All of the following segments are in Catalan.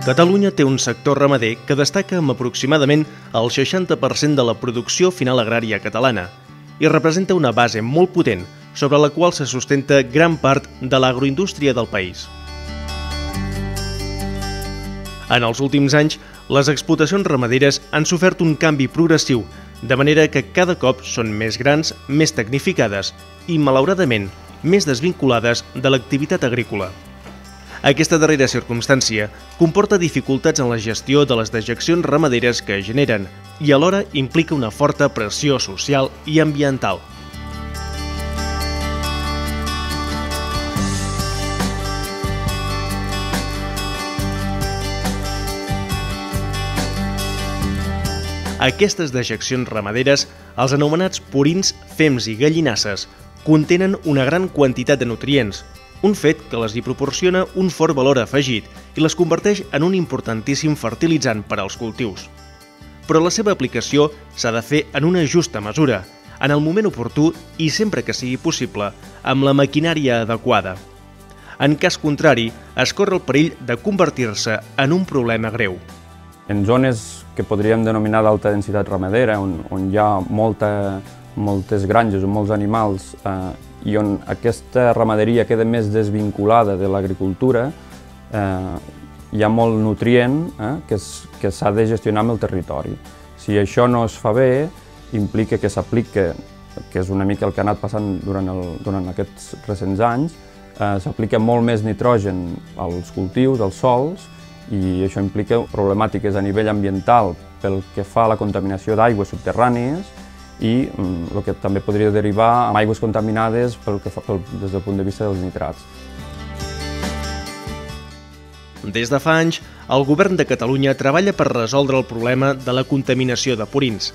Catalunya té un sector ramader que destaca amb aproximadament el 60% de la producció final agrària catalana i representa una base molt potent sobre la qual se sustenta gran part de l'agroindústria del país. En els últims anys, les explotacions ramaderes han sofert un canvi progressiu, de manera que cada cop són més grans, més tecnificades i, malauradament, més desvinculades de l'activitat agrícola. Aquesta darrera circumstància comporta dificultats en la gestió de les dejeccions ramaderes que generen i alhora implica una forta pressió social i ambiental. Aquestes dejeccions ramaderes, els anomenats purins, fems i gallinasses, contenen una gran quantitat de nutrients, un fet que les hi proporciona un fort valor afegit i les converteix en un importantíssim fertilitzant per als cultius. Però la seva aplicació s'ha de fer en una justa mesura, en el moment oportú i sempre que sigui possible, amb la maquinària adequada. En cas contrari, es corre el perill de convertir-se en un problema greu. En zones que podríem denominar d'alta densitat ramadera, on hi ha moltes granges o molts animals i on aquesta ramaderia queda més desvinculada de l'agricultura, hi ha molt nutrient que s'ha de gestionar amb el territori. Si això no es fa bé, implica que s'aplica, que és una mica el que ha anat passant durant aquests recents anys, s'aplica molt més nitrogen als cultius, als sols, i això implica problemàtiques a nivell ambiental pel que fa a la contaminació d'aigües subterrànies i el que també podria derivar amb aigües contaminades des del punt de vista dels nitrats. Des de fa anys, el Govern de Catalunya treballa per resoldre el problema de la contaminació de purins.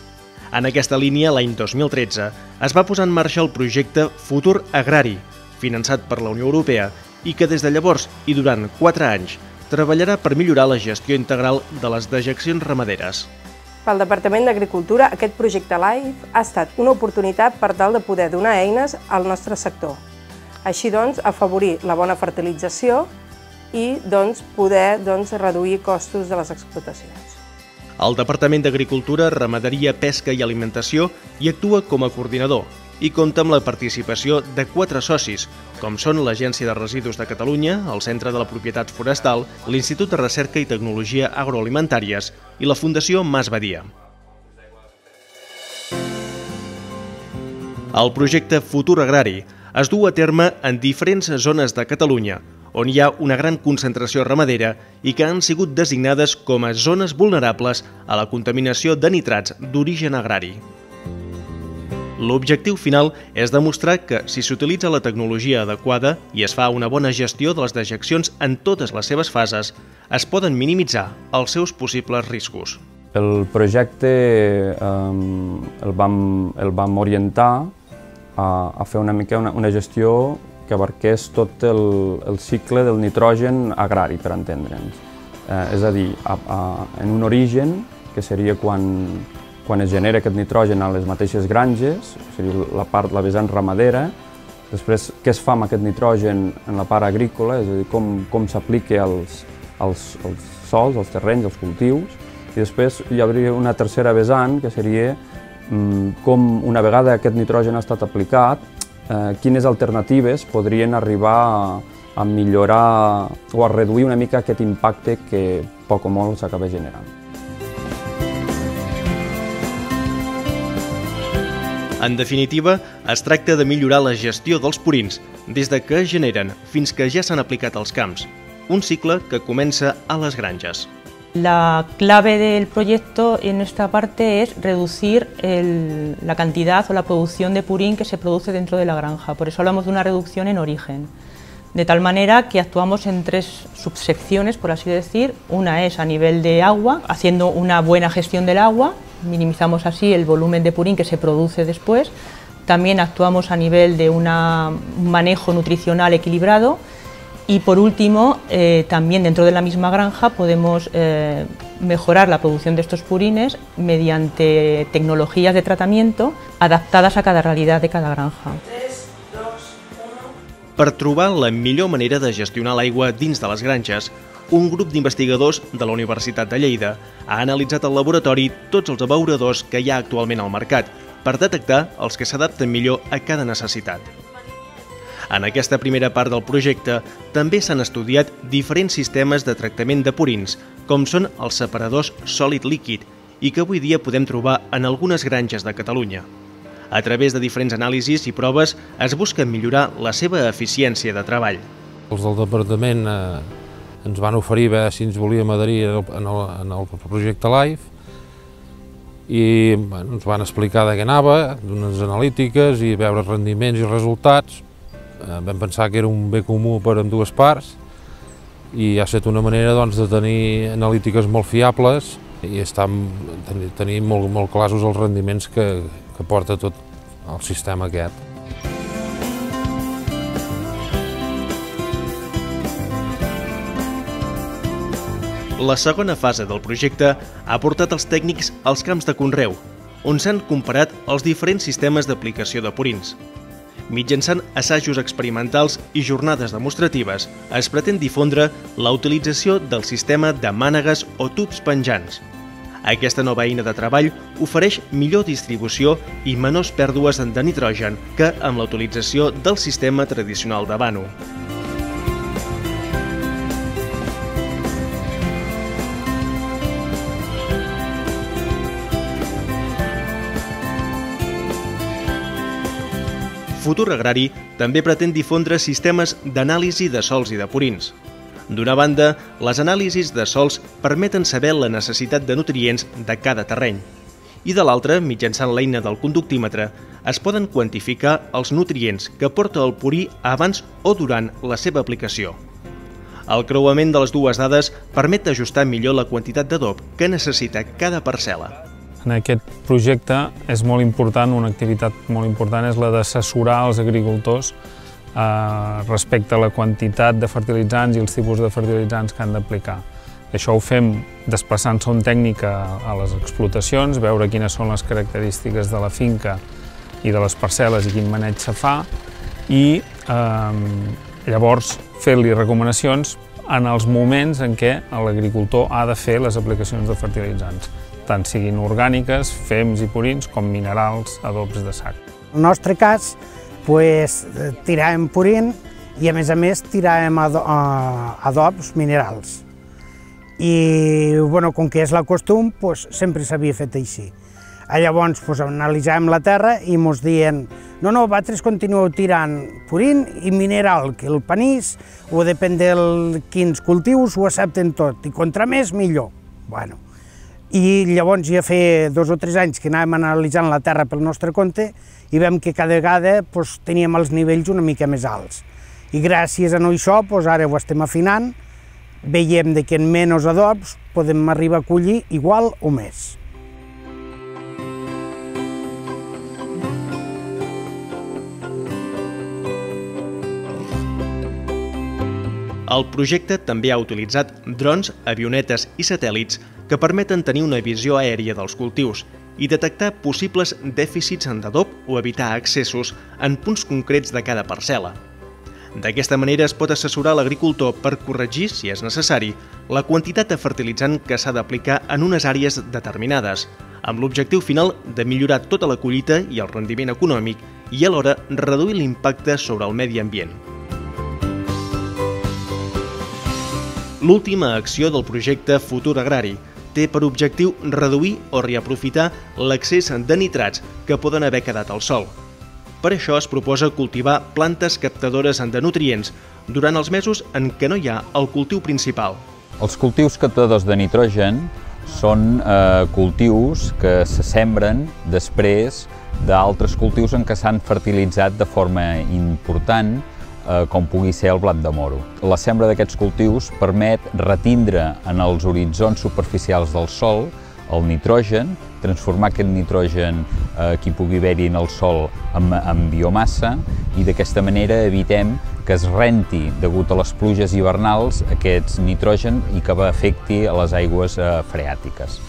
En aquesta línia, l'any 2013, es va posar en marxa el projecte Futur Agrari, finançat per la Unió Europea i que des de llavors i durant 4 anys treballarà per millorar la gestió integral de les dejeccions ramaderes. Pel Departament d'Agricultura, aquest projecte LIFE ha estat una oportunitat per tal de poder donar eines al nostre sector. Així doncs, afavorir la bona fertilització i poder reduir costos de les explotacions. El Departament d'Agricultura, Ramaderia, Pesca i Alimentació hi actua com a coordinador i compta amb la participació de 4 socis, com són l'Agència de Residus de Catalunya, el Centre de la Propietat Forestal, l'Institut de Recerca i Tecnologia Agroalimentàries i la Fundació Mas Badia. El projecte Futur Agrari es du a terme en diferents zones de Catalunya, on hi ha una gran concentració ramadera i que han sigut designades com a zones vulnerables a la contaminació de nitrats d'origen agrari. L'objectiu final és demostrar que, si s'utilitza la tecnologia adequada i es fa una bona gestió de les dejeccions en totes les seves fases, es poden minimitzar els seus possibles riscos. El projecte el vam orientar a fer una mica una gestió que abarqués tot el cicle del nitrogen agrari, per entendre'ns. És a dir, en un origen, que seria quan es genera aquest nitrogen a les mateixes granges, seria la vessant ramadera. Després, què es fa amb aquest nitrogen en la part agrícola, és a dir, com s'aplica als sols, als terrenys, als cultius. I després hi hauria una tercera vessant, que seria com, una vegada aquest nitrogen ha estat aplicat, quines alternatives podrien arribar a millorar o a reduir una mica aquest impacte que poc o molt s'acaba generant. En definitiva, es tracta de millorar la gestió dels purins, des de que es generen fins que ja s'han aplicat als camps, un cicle que comença a les granges. La clave del proyecto en esta parte es reducir la cantidad o la producción de purín que se produce dentro de la granja, por eso hablamos de una reducción en origen. De tal manera que actuamos en 3 subsecciones, por así decir. Una es a nivel de agua, haciendo una buena gestión del agua, minimizamos así el volumen de purín que se produce después. También actuamos a nivel de un manejo nutricional equilibrado y por último, también dentro de la misma granja podemos mejorar la producción de estos purines mediante tecnologías de tratamiento adaptadas a cada realidad de cada granja. Per trobar la millor manera de gestionar l'aigua dins de les granges, un grup d'investigadors de la Universitat de Lleida ha analitzat al laboratori tots els abeuradors que hi ha actualment al mercat per detectar els que s'adapten millor a cada necessitat. En aquesta primera part del projecte també s'han estudiat diferents sistemes de tractament de purins, com són els separadors sòlid-líquid, i que avui dia podem trobar en algunes granges de Catalunya. A través de diferents anàlisis i proves es busca millorar la seva eficiència de treball. Els del departament ens van oferir veure si ens volíem adherir en el projecte LIFE i ens van explicar de què anava, d'unes analítiques i veure rendiments i resultats. Vam pensar que era un bé comú per a dues parts i ha estat una manera de tenir analítiques molt fiables i tenir molt clars els rendiments que porta tot el sistema aquest. La segona fase del projecte ha portat els tècnics als camps de conreu, on s'han comparat els diferents sistemes d'aplicació de purins. Mitjançant assajos experimentals i jornades demostratives, es pretén difondre la utilització del sistema de mànegues o tubs penjants. Aquesta nova eina de treball ofereix millor distribució i menors pèrdues de nitrogen que amb la utilització del sistema tradicional de vano. Futur Agrari també pretén difondre sistemes d'anàlisi de sòls i de purins. D'una banda, les anàlisis de sòls permeten saber la necessitat de nutrients de cada terreny. I de l'altra, mitjançant l'eina del conductímetre, es poden quantificar els nutrients que porta el purí abans o durant la seva aplicació. El creuament de les dues dades permet ajustar millor la quantitat d'adob que necessita cada parcel·la. En aquest projecte és molt important, una activitat molt important és la d'assessorar els agricultors respecte a la quantitat de fertilitzants i els tipus de fertilitzants que han d'aplicar. Això ho fem desplaçant-se un tècnic a les explotacions, veure quines són les característiques de la finca i de les parcel·les i quin maneig se fa i llavors fer-li recomanacions en els moments en què l'agricultor ha de fer les aplicacions de fertilitzants, tant siguin orgàniques, fems i purins, com minerals, adobs de sac. En el nostre cas, tiràvem purín i a més tiràvem adobs minerals. I com que és la costum, sempre s'havia fet així. Llavors analitzàvem la terra i ens deien no, vosaltres continueu tirant purín i mineral, que el panís o depèn de quins cultius ho accepten tot, i contra més millor. I llavors ja feia 2 o 3 anys que anàvem analitzant la terra pel nostre compte i vam que cada vegada teníem els nivells una mica més alts. I gràcies a això ara ho estem afinant, veiem que en menys adobs podem arribar a collir igual o més. El projecte també ha utilitzat drons, avionetes i satèl·lits que permeten tenir una visió aèria dels cultius i detectar possibles dèficits d'adob o evitar accessos en punts concrets de cada parcel·la. D'aquesta manera es pot assessorar l'agricultor per corregir, si és necessari, la quantitat de fertilitzant que s'ha d'aplicar en unes àrees determinades, amb l'objectiu final de millorar tota la collita i el rendiment econòmic i alhora reduir l'impacte sobre el medi ambient. L'última acció del projecte Futur Agrari té per objectiu reduir o reaprofitar l'excés de nitrats que poden haver quedat al sòl. Per això es proposa cultivar plantes captadores de nutrients durant els mesos en què no hi ha el cultiu principal. Els cultius captadors de nitrogen són cultius que se sembren després d'altres cultius en què s'han fertilitzat de forma important, com pugui ser el blat de moro. La sembra d'aquests cultius permet retindre en els horitzons superficials del sòl el nitrogen, transformar aquest nitrogen que hi pugui haver-hi en el sòl en biomassa i d'aquesta manera evitem que es renti, degut a les pluges hivernals, aquest nitrogen i que afecti a les aigües freàtiques.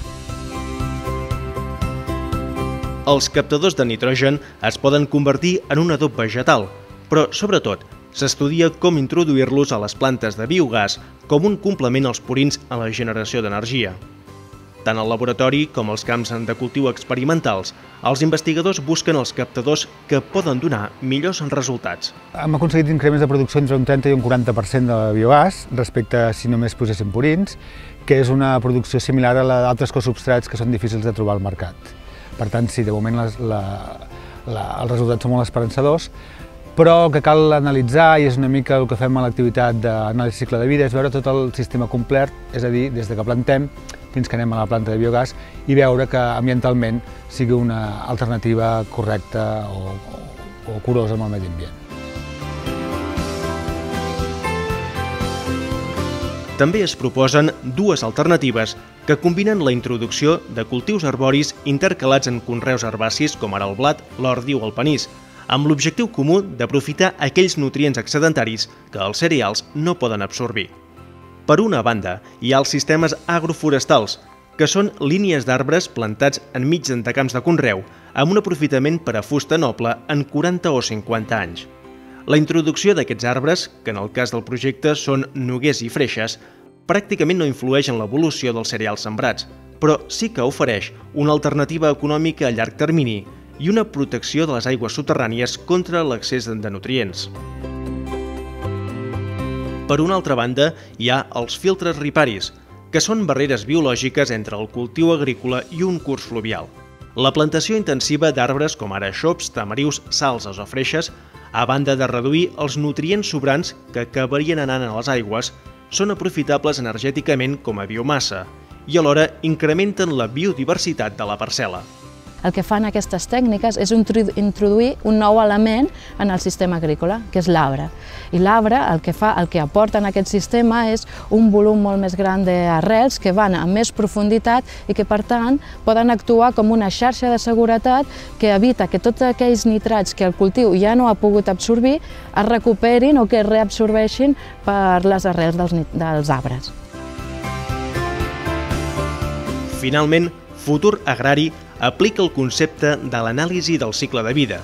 Els captadors de nitrogen es poden convertir en un adob vegetal, però sobretot S'estudia com introduir-los a les plantes de biogàs com un complement als purins a la generació d'energia. Tant al laboratori com als camps de cultiu experimentals, els investigadors busquen els captadors que poden donar millors resultats. Hem aconseguit increments de producció entre un 30 i un 40% de biogàs respecte a si només poséssim purins, que és una producció similar a la d'altres cosubstrats que són difícils de trobar al mercat. Per tant, sí, de moment els resultats són molt esperançadors, però el que cal analitzar, i és una mica el que fem a l'activitat d'anàlisi cicle de vida, és veure tot el sistema complet, és a dir, des que plantem fins que anem a la planta de biogàs i veure que ambientalment sigui una alternativa correcta o curosa amb el medi ambient. També es proposen dues alternatives que combinen la introducció de cultius arboris intercalats en conreus herbacis com ara el blat, l'ordi o el panís, amb l'objectiu comú d'aprofitar aquells nutrients excedentaris que els cereals no poden absorbir. Per una banda, hi ha els sistemes agroforestals, que són línies d'arbres plantats enmig de camps de conreu, amb un aprofitament per a fusta noble en 40 o 50 anys. La introducció d'aquests arbres, que en el cas del projecte són noguers i freixes, pràcticament no influeix en l'evolució dels cereals sembrats, però sí que ofereix una alternativa econòmica a llarg termini i una protecció de les aigües soterrànies contra l'excés de nutrients. Per una altra banda, hi ha els filtres riparis, que són barreres biològiques entre el cultiu agrícola i un curs fluvial. La plantació intensiva d'arbres com ara xops, tamarius, salses o freixes, a banda de reduir els nutrients sobrants que acabarien anant a les aigües, són aprofitables energèticament com a biomassa i alhora incrementen la biodiversitat de la parcel·la. El que fan aquestes tècniques és introduir un nou element en el sistema agrícola, que és l'arbre. I l'arbre el que aporta en aquest sistema és un volum molt més gran d'arrels que van a més profunditat i que, per tant, poden actuar com una xarxa de seguretat que evita que tots aquells nitrats que el cultiu ja no ha pogut absorbir es recuperin o que es reabsorbeixin per les arrels dels arbres. Finalment, Futur Agrari aplica el concepte de l'anàlisi del cicle de vida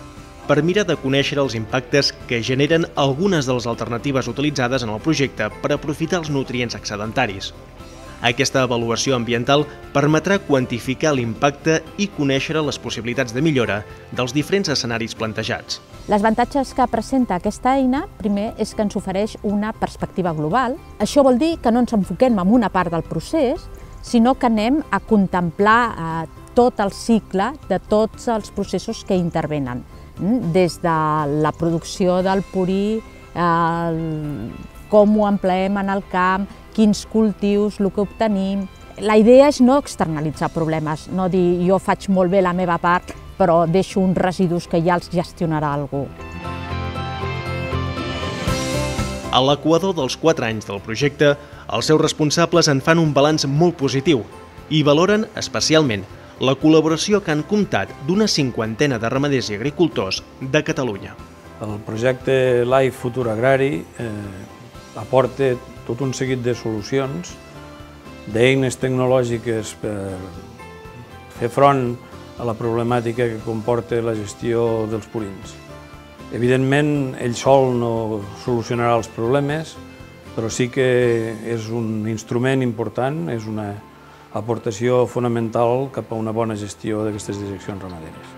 per mirar de conèixer els impactes que generen algunes de les alternatives utilitzades en el projecte per aprofitar els nutrients excedentaris. Aquesta avaluació ambiental permetrà quantificar l'impacte i conèixer les possibilitats de millora dels diferents escenaris plantejats. Els avantatges que presenta aquesta eina, primer, és que ens ofereix una perspectiva global. Això vol dir que no ens enfoquem en una part del procés, sinó que anem a contemplar tot el cicle de tots els processos que intervenen, des de la producció del purí, com ho empleem en el camp, quins cultius, el que obtenim. La idea és no externalitzar problemes, no dir jo faig molt bé la meva part, però deixo uns residus que ja els gestionarà algú. A l'equador dels 4 anys del projecte, els seus responsables en fan un balanç molt positiu i valoren especialment la col·laboració que han comptat d'una 50ena de ramaders i agricultors de Catalunya. El projecte LIFE Futur Agrari aporta tot un seguit de solucions, d'eines tecnològiques per fer front a la problemàtica que comporta la gestió dels purins. Evidentment, ell sol no solucionarà els problemes, però sí que és un instrument important, és una aportació fonamental cap a una bona gestió d'aquestes direccions ramaderes.